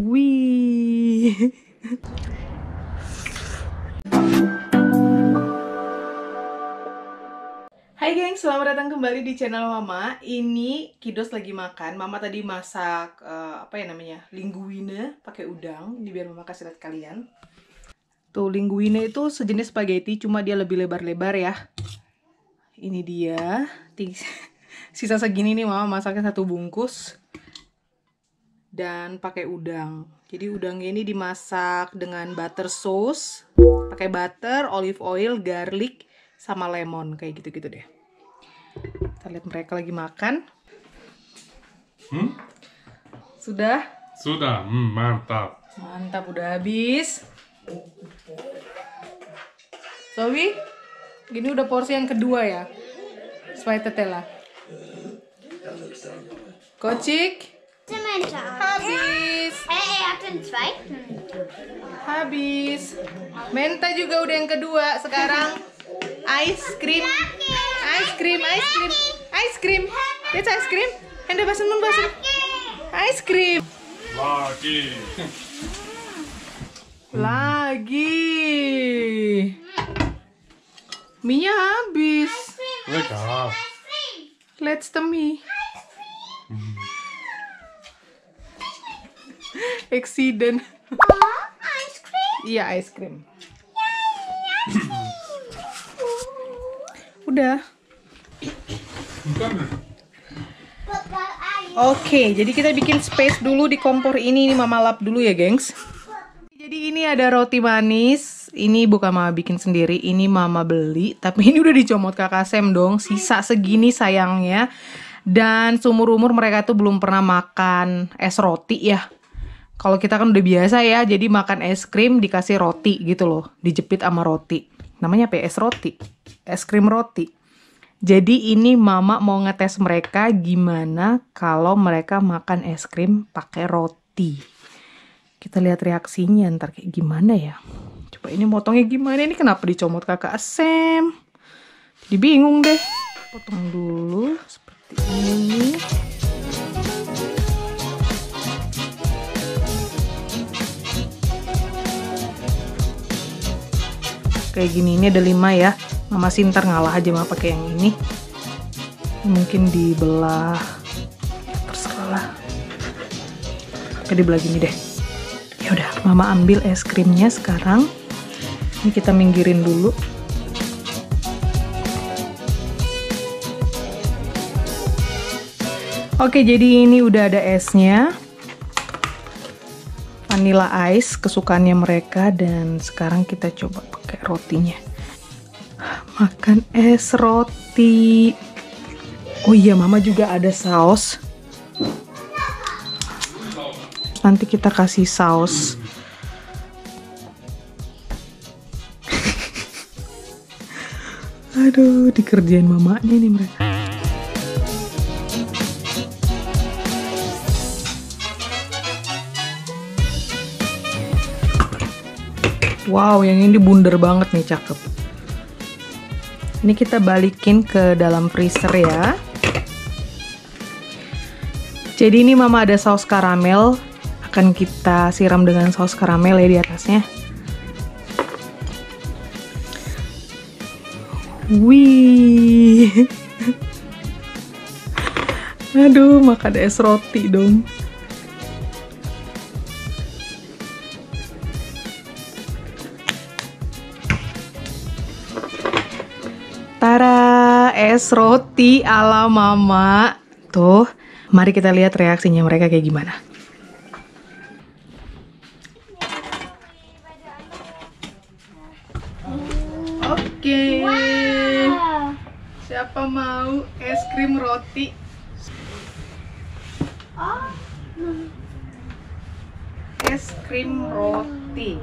Wih. Hai geng, selamat datang kembali di channel Mama. Ini Kidos lagi makan. Mama tadi masak apa ya namanya? Linguine pakai udang. Ini biar Mama kasih lihat kalian. Tuh, linguine itu sejenis spaghetti, cuma dia lebih lebar-lebar ya. Ini dia. Sisa segini nih Mama masaknya 1 bungkus. Dan pakai udang. Jadi udangnya ini dimasak dengan butter sauce, pakai butter, olive oil, garlic, sama lemon kayak gitu-gitu deh. Kita lihat mereka lagi makan. Sudah? Sudah, mantap. Mantap, udah habis. Zoe, gini udah porsi yang kedua ya. Zwei tetela. Kocik. Habis. Hat den zweiten. Habis. Menta juga udah yang kedua. Sekarang ice cream. Ice cream, ice cream. Ice cream. Jetzt ice cream. Hände waschen und waschen. Ice cream. Lagi. Mie-nya habis. Lecker. Let's the mie. Accident. Ice cream. Iya, ice cream. Udah. Oke, jadi kita bikin space dulu di kompor ini. Ini Mama lap dulu ya, gengs. Jadi ini ada roti manis. Ini bukan Mama bikin sendiri, ini Mama beli. Tapi ini udah dicomot Kakak Sam dong. Sisa segini sayangnya. Dan seumur-umur mereka tuh belum pernah makan es roti ya. Kalau kita kan udah biasa ya, jadi makan es krim dikasih roti gitu loh, dijepit sama roti. Namanya apa ya? Es roti, es krim roti. Jadi ini Mama mau ngetes mereka gimana kalau mereka makan es krim pakai roti. Kita lihat reaksinya ntar kayak gimana ya. Coba ini motongnya gimana, ini kenapa dicomot Kakak Sam? Jadi bingung deh. Potong dulu seperti ini. Kayak gini, ini ada 5 ya. Mama sih ntar ngalah aja Mama pakai yang ini. Mungkin dibelah, terserah lah. Kayak dibelah gini deh. Ya udah, Mama ambil es krimnya sekarang. Ini kita minggirin dulu. Oke, jadi ini udah ada esnya. Vanilla ice kesukaannya mereka, dan sekarang kita coba pakai rotinya. Makan es roti. Oh iya, Mama juga ada saus. Nanti kita kasih saus. Aduh, dikerjain mamanya nih mereka. Wow, yang ini bundar banget nih, cakep. Ini kita balikin ke dalam freezer ya. Jadi ini Mama ada saus karamel. Akan kita siram dengan saus karamel ya di atasnya. Wih. Aduh, makan es roti dong. Tara, es roti ala Mama. Tuh, mari kita lihat reaksinya mereka kayak gimana. Oke. Siapa mau es krim roti? Es krim roti.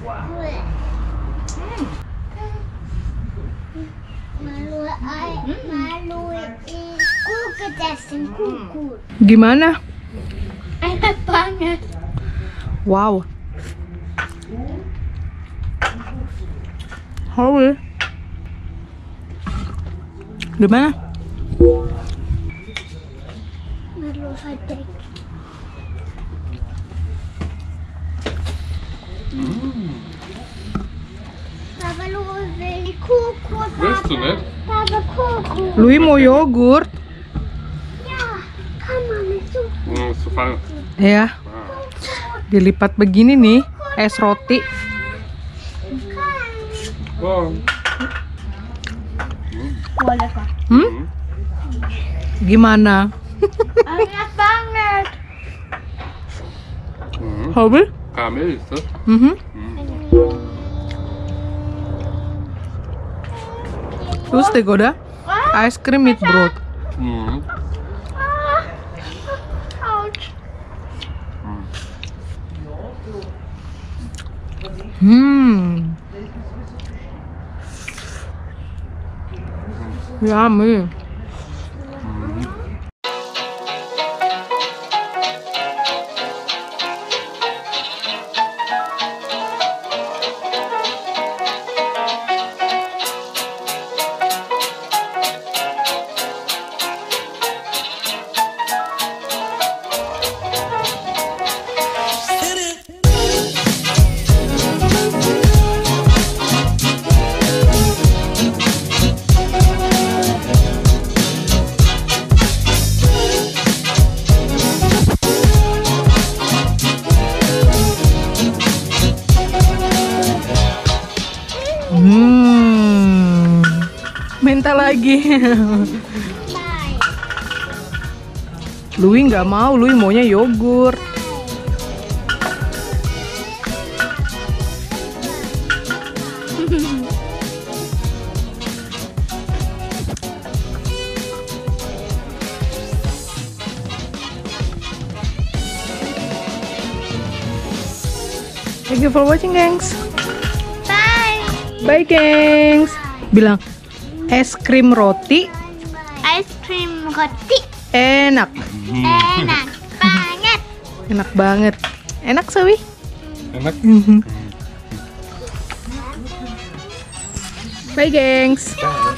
Wow. Gimana? Enak banget. Wow. Haul. Gimana? Malu Verdeckt. Papa, Louis will Koko. Willst du nicht? Papa, Koko. Louis mau yogurt. Ja, kann man nicht so. Ist zu fein. Ya, dilipat begini nih, es roti. Wow. Oh, lecker. Gimana? Enak banget. Habis? Karamell ist das? Terus deh goda, ice cream with broad. Ouch. Yummy. Minta lagi. Louis nggak mau, Louis maunya yogurt. Thank you for watching, gengs. Bye. Bye, gengs. Bilang es krim roti Ice cream roti. enak. Enak banget. Enak banget. Enak, Sawi? Enak. Bye, gengs. Bye.